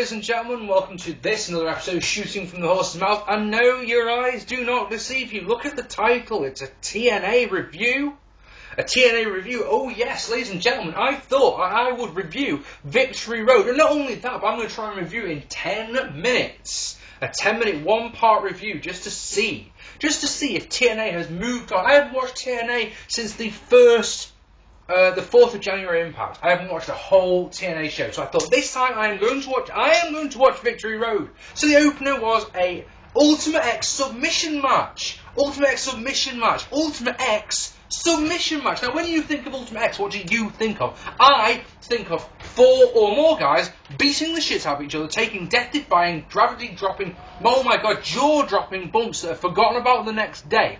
ladies and gentlemen, welcome to this, another episode of Shooting from the Horse's Mouth. And no, your eyes do not deceive you. Look at the title, it's a TNA review. A TNA review, oh yes, ladies and gentlemen, I thought I would review Victory Road. And not only that, but I'm going to try and review it in 10 minutes. A 10-minute, one-part review, just to see if TNA has moved on. I haven't watched TNA since the 4th of January Impact. I haven't watched a whole TNA show, so I thought this time I am going to watch Victory Road. So the opener was a Ultimate X submission match. Ultimate X submission match. Ultimate X submission match. Now, when you think of Ultimate X, what do you think of? I think of 4 or more guys beating the shit out of each other, taking death-defying, gravity-dropping, oh my god, jaw-dropping bumps that are forgotten about the next day.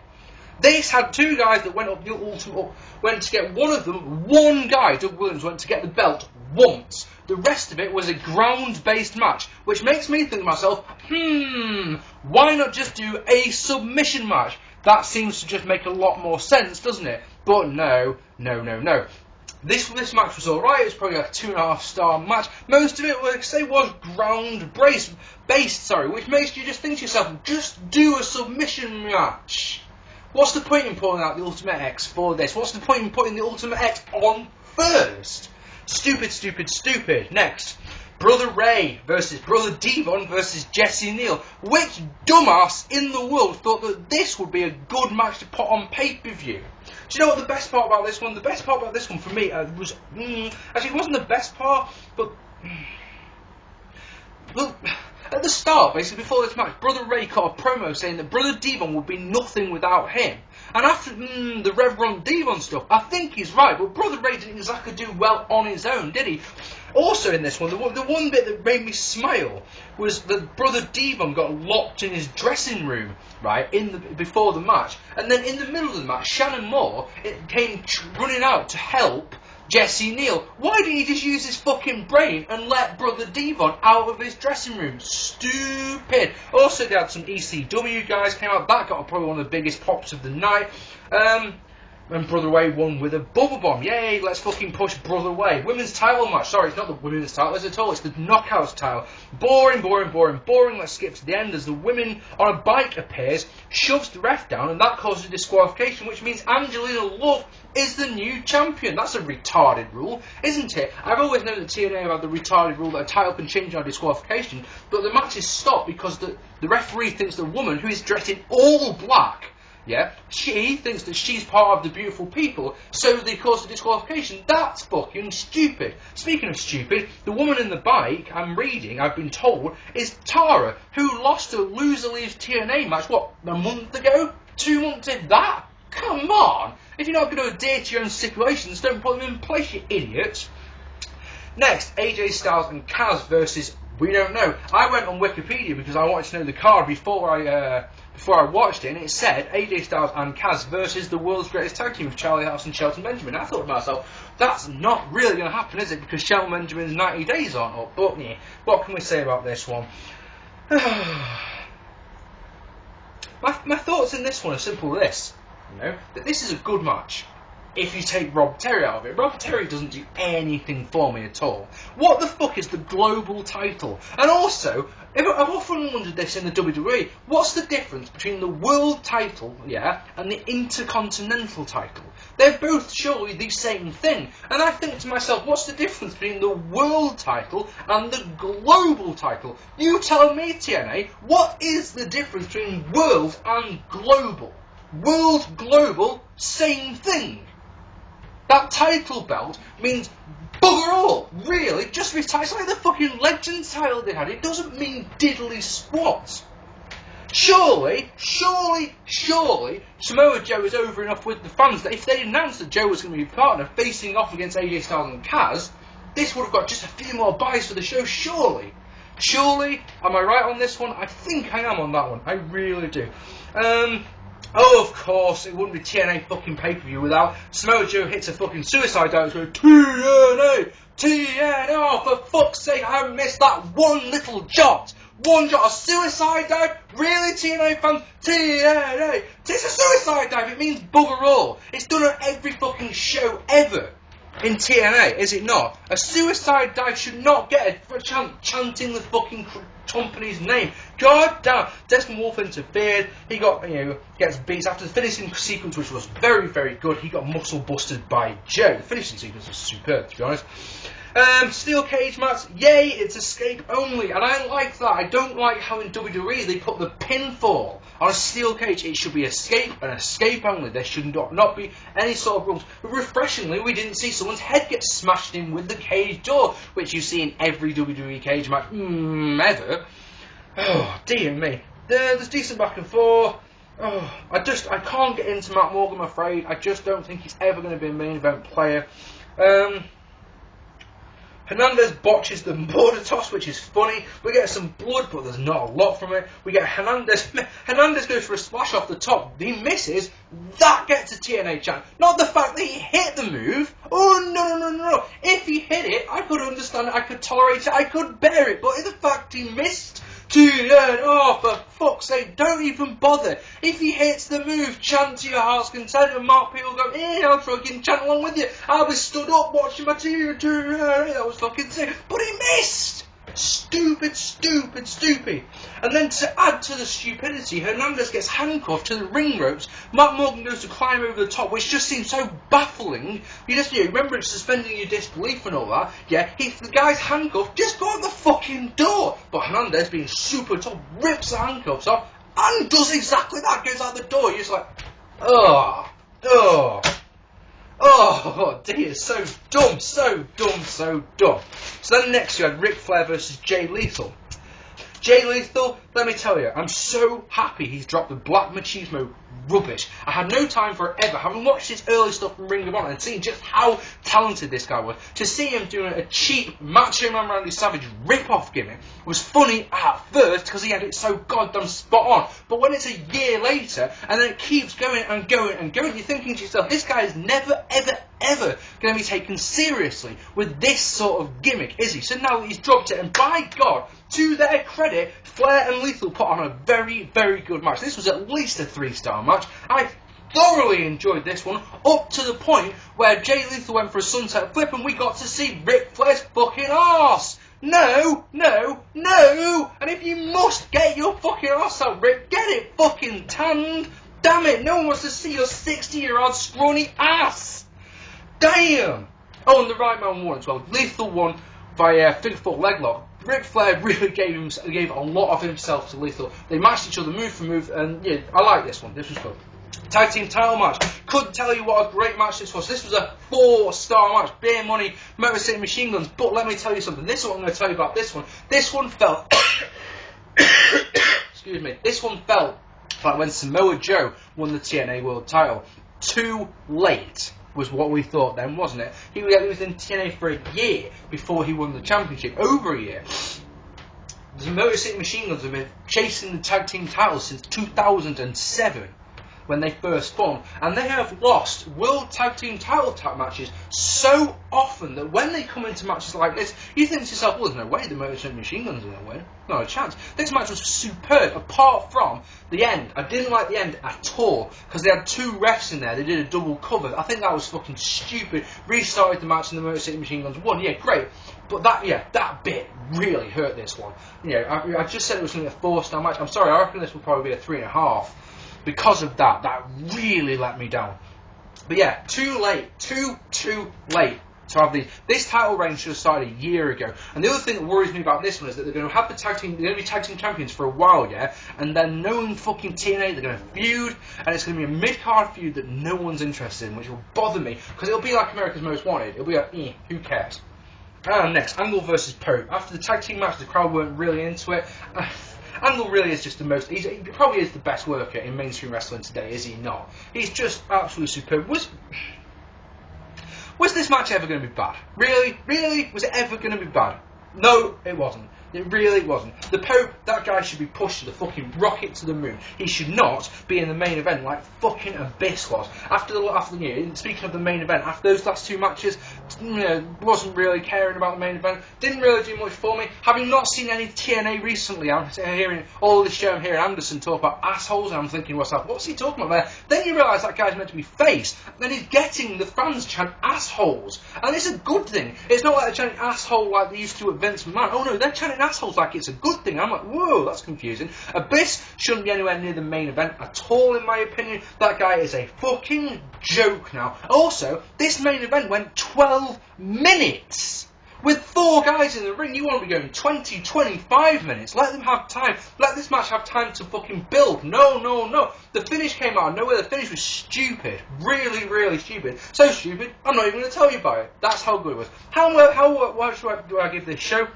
This had 2 guys that went up the Ultimate, went to get one of them. One guy, Doug Williams, went to get the belt once. The rest of it was a ground-based match, which makes me think to myself, why not just do a submission match? That seems to just make a lot more sense, doesn't it? But no. This match was alright. It was probably like a 2.5-star match. Most of it was ground-based, which makes you just think to yourself, just do a submission match. What's the point in pulling out the Ultimate X for this? What's the point in putting the Ultimate X on first? Stupid. Next, Brother Ray versus Brother Devon versus Jesse Neal. Which dumbass in the world thought that this would be a good match to put on pay-per-view? Do you know what the best part about this one? The best part about this one for me was... actually, it wasn't the best part, but... well, at the start, basically, before this match, Brother Ray cut a promo saying that Brother Devon would be nothing without him. And after the Reverend Devon stuff, I think he's right, but Brother Ray didn't exactly do well on his own, did he? Also in this one, the one bit that made me smile was that Brother Devon got locked in his dressing room, right, before the match. And then in the middle of the match, Shannon Moore came running out to help Jesse Neal. Why didn't he just use his fucking brain and let Brother Devon out of his dressing room? Stupid. Also, they had some ECW guys came out. That got probably one of the biggest pops of the night. And Brother Way won with a bubble bomb. Yay, let's fucking push Brother Way. Women's title match. Sorry, it's not the women's title at all. It's the Knockouts title. Boring. Let's skip to the end as the women on a bike appears, shoves the ref down, and that causes a disqualification, which means Angelina Love is the new champion. That's a retarded rule, isn't it? I've always known that TNA have had the retarded rule that a title can change on disqualification, but the match is stopped because the referee thinks the woman, who is dressed in all black, he thinks that she's part of the beautiful people, so they cause the disqualification. That's fucking stupid. Speaking of stupid, the woman in the bike, I've been told, is Tara, who lost a loser leaves TNA match, what, a month ago? 2 months in that? Come on! If you're not going to adhere to your own stipulations, don't put them in place, you idiots. Next, AJ Styles and Kaz versus We Don't Know. I went on Wikipedia because I wanted to know the card before I watched it, and it said AJ Styles and Kaz versus the world's greatest tag team of Charlie Haas and Shelton Benjamin. I thought to myself, that's not really going to happen, is it? Because Shelton Benjamin's 90 days aren't up. But yeah, what can we say about this one? my thoughts in this one are simple as this. That this is a good match if you take Rob Terry out of it. Rob Terry doesn't do anything for me at all. What the fuck is the global title? And also, I've often wondered this in the WWE, what's the difference between the world title, and the intercontinental title? They're both surely the same thing. And I think to myself, what's the difference between the world title and the global title? You tell me, TNA, what is the difference between world and global? World, global, same thing. That title belt means bugger all, really. Just retire. It's like the fucking Legends title they had. It doesn't mean diddly squat. Surely, Samoa Joe is over enough with the fans that if they announced that Joe was going to be a partner facing off against AJ Styles and Kaz, this would have got just a few more buys for the show, surely. Am I right on this one? I think I am on that one. I really do. Oh, of course, it wouldn't be TNA fucking pay-per-view without Samoa Joe hits a fucking suicide dive going, TNA, oh, for fuck's sake, I missed that one little jot. A suicide dive? Really, TNA fans? TNA, it's a suicide dive, it means bugger all. It's done on every fucking show ever. in TNA, is it not? A suicide dive should not get a chanting the fucking company's name. God damn. Desmond Wolfe interfered. He got, gets beat after the finishing sequence, which was very, very good. He got muscle busted by Joe. The finishing sequence was superb, to be honest. Steel cage match, yay, it's escape only, and I like that. I don't like how in WWE they put the pinfall on a steel cage. It should be escape and escape only. There should not be any sort of rules. But refreshingly, we didn't see someone's head get smashed in with the cage door, which you see in every WWE cage match ever. Oh, dear me. There's decent back and forth. Oh, I can't get into Matt Morgan, I'm afraid. I just don't think he's ever going to be a main event player. Hernandez botches the border toss, which is funny. We get some blood, but there's not a lot from it. We get Hernandez. Hernandez goes for a splash off the top. He misses. That gets a TNA chant. Not the fact that he hit the move. Oh, no. If he hit it, I could understand it. I could tolerate it. I could bear it. But the fact he missed... Oh, for fuck's sake, don't even bother. If he hits the move, chant to your heart's content, and Mark people go, I'll fucking chant along with you. I'll be stood up watching my TV. That was fucking sick. But he missed. Stupid. And then to add to the stupidity, Hernandez gets handcuffed to the ring ropes. Mark Morgan goes to climb over the top, which just seems so baffling. You remember suspending your disbelief and all that. Yeah, if the guy's handcuffed, just go out the fucking door. But Hernandez, being super tough, rips the handcuffs off and does exactly that. Goes out the door. You're just like, oh dear, so dumb. So then next you had Ric Flair versus Jay Lethal. Jay Lethal, let me tell you, I'm so happy he's dropped the Black Machismo rubbish. I had no time for it ever. Having watched his early stuff from Ring of Honor and seen just how talented this guy was, to see him doing a cheap Macho Man Randy Savage rip-off gimmick was funny at first because he had it so goddamn spot on. But when it's a year later and then it keeps going and going, you're thinking to yourself, this guy is never, ever going to be taken seriously with this sort of gimmick, is he? So now that he's dropped it, and by God, to their credit, Flair and Lethal put on a very, very good match. This was at least a 3-star match. I thoroughly enjoyed this one, up to the point where Jay Lethal went for a sunset flip and we got to see Ric Flair's fucking arse. No! And if you must get your fucking arse out, Rick, get it fucking tanned. Damn it, no one wants to see your 60-year-old scrawny ass. Damn! Oh, and the right man won as well. Lethal won by figure foot leg lock. Ric Flair really gave a lot of himself to Lethal. They matched each other move for move, and yeah, I like this one. This was good. Tag team title match. Couldn't tell you what a great match this was. This was a 4-star match. Beer Money, Motor City Machine Guns. But let me tell you something. This is what I'm going to tell you about this one. This one felt... excuse me. This one felt like when Samoa Joe won the TNA World title. Too late was what we thought then, wasn't it? He was in TNA for a year before he won the championship. Over a year. The Motor City Machine Guns have been chasing the tag team titles since 2007. When they first formed, and they have lost World Tag Team title matches so often that when they come into matches like this, you think to yourself, well, there's no way the Motor City Machine Guns are going to win. Not a chance. This match was superb, apart from the end. I didn't like the end at all, because they had 2 refs in there. They did a double cover. I think that was fucking stupid. Restarted the match and the Motor City Machine Guns won. Yeah, great. But that bit really hurt this one. I just said it was going to be a 4-star match. I'm sorry, I reckon this will probably be a 3.5. Because of that really let me down. But yeah, too late to have these. This title reign should have started a year ago. And the other thing that worries me about this one is that they're going to have they're going to be tag team champions for a while, yeah. And then knowing fucking TNA, they're going to feud, and it's going to be a mid-card feud that no one's interested in, which will bother me because it'll be like America's Most Wanted. It'll be like, who cares? And next, Angle versus Pope. After the tag team match, the crowd weren't really into it. Angle really is just the most... He probably is the best worker in mainstream wrestling today, is he not? He's just absolutely superb. Was this match ever going to be bad? Really? Was it ever going to be bad? No, it wasn't. It really wasn't. The Pope, that guy should be pushed to the fucking rocket to the moon. He should not be in the main event like fucking Abyss was. After the year, speaking of the main event, after those last two matches, wasn't really caring about the main event. Didn't really do much for me. Having not seen any TNA recently, I'm hearing all of this show, I'm hearing Anderson talk about assholes, and I'm thinking to myself, what's he talking about there? Then you realise that guy's meant to be face, and then he's getting the fans chant assholes. And it's a good thing. It's not like they're chanting asshole like they used to at Vince McMahon. Oh no, they're chanting assholes like it's a good thing. I'm like, whoa, that's confusing. Abyss shouldn't be anywhere near the main event at all, in my opinion. That guy is a fucking joke now. Also, this main event went 12 minutes. With 4 guys in the ring, you want to be going 20, 25 minutes. Let them have time. Let this match have time to fucking build. No, no, no. The finish came out of nowhere. The finish was stupid. Really, really stupid. So stupid, I'm not even going to tell you about it. That's how good it was. How much do I give this show?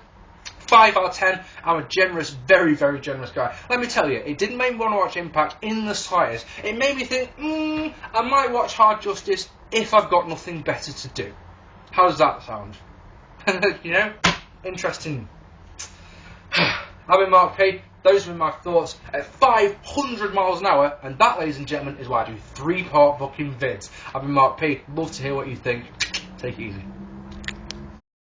5 out of 10. I'm a generous, very, very generous guy. Let me tell you, it didn't make me want to watch Impact in the slightest. It made me think, I might watch Hard Justice if I've got nothing better to do. How does that sound? You know? Interesting. I've been Mark P. Those have been my thoughts at 500 miles an hour, and that, ladies and gentlemen, is why I do 3-part fucking vids. I've been Mark P. Love to hear what you think. Take it easy.